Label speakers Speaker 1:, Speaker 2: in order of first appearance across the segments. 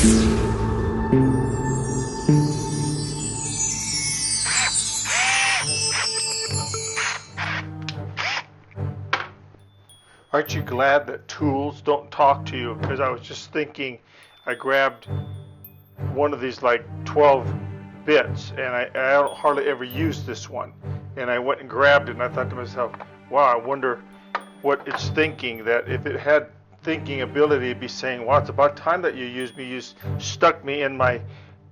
Speaker 1: Aren't you glad that tools don't talk to you? Because I was just thinking, I grabbed one of these like 12 bits, and I don't hardly ever use this one. And I went and grabbed it, and I thought to myself, wow, I wonder what it's thinking, that if it had thinking ability, it'd be saying, well, it's about time that you used me. You stuck me in my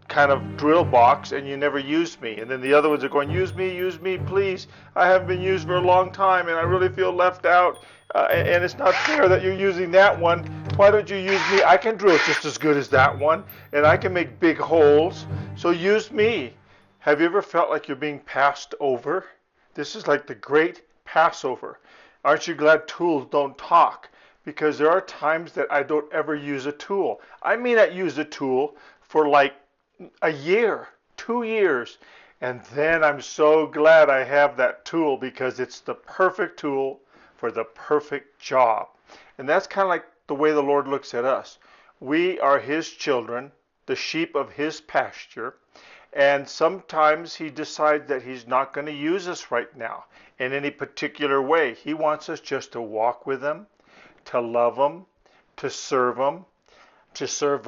Speaker 1: kind of drill box and you never used me. And then the other ones are going, use me, please. I haven't been used for a long time and I really feel left out. And it's not fair that you're using that one. Why don't you use me? I can drill just as good as that one and I can make big holes. So use me. Have you ever felt like you're being passed over? This is like the great Passover. Aren't you glad tools don't talk? Because there are times that I don't ever use a tool. I may not use a tool for like a year, 2 years, and then I'm so glad I have that tool because it's the perfect tool for the perfect job. And that's kind of like the way the Lord looks at us. We are His children, the sheep of His pasture, and sometimes He decides that He's not going to use us right now in any particular way. He wants us just to walk with Him, to love Him, to serve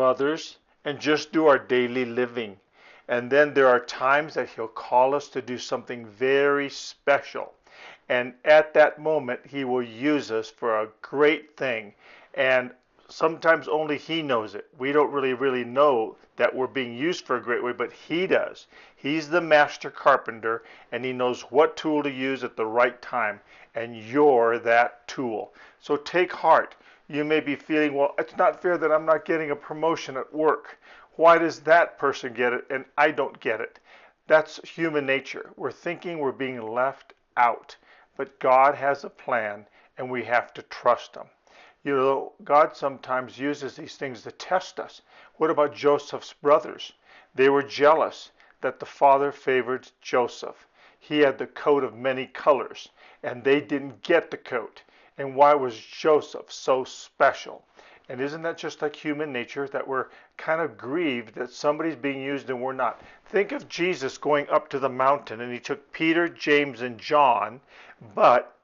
Speaker 1: others, and just do our daily living. And then there are times that He'll call us to do something very special. And at that moment, He will use us for a great thing. And sometimes only He knows it. We don't really know that we're being used for a great way, but He does. He's the master carpenter, and He knows what tool to use at the right time. And you're that tool. So take heart. You may be feeling, well, it's not fair that I'm not getting a promotion at work. Why does that person get it and I don't get it? That's human nature. We're thinking we're being left out. But God has a plan and we have to trust Him. You know, God sometimes uses these things to test us. What about Joseph's brothers? They were jealous that the father favored Joseph. He had the coat of many colors and they didn't get the coat. And why was Joseph so special? And isn't that just like human nature, that we're kind of grieved that somebody's being used and we're not? Think of Jesus going up to the mountain and He took Peter, James, and John, but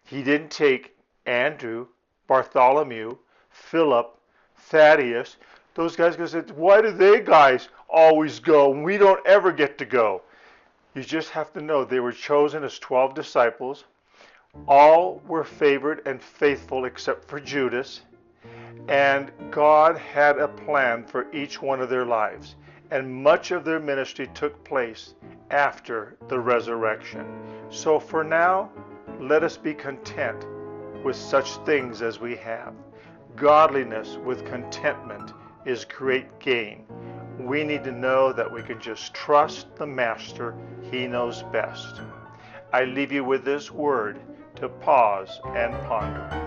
Speaker 1: He didn't take Andrew, Bartholomew, Philip, Thaddeus. Those guys go, why do they guys always go and we don't ever get to go? You just have to know they were chosen as 12 disciples. All were favored and faithful except for Judas, and God had a plan for each one of their lives, and much of their ministry took place after the resurrection. So for now, let us be content with such things as we have. Godliness with contentment is great gain. We need to know that we can just trust the Master. He knows best. I leave you with this word to pause and ponder.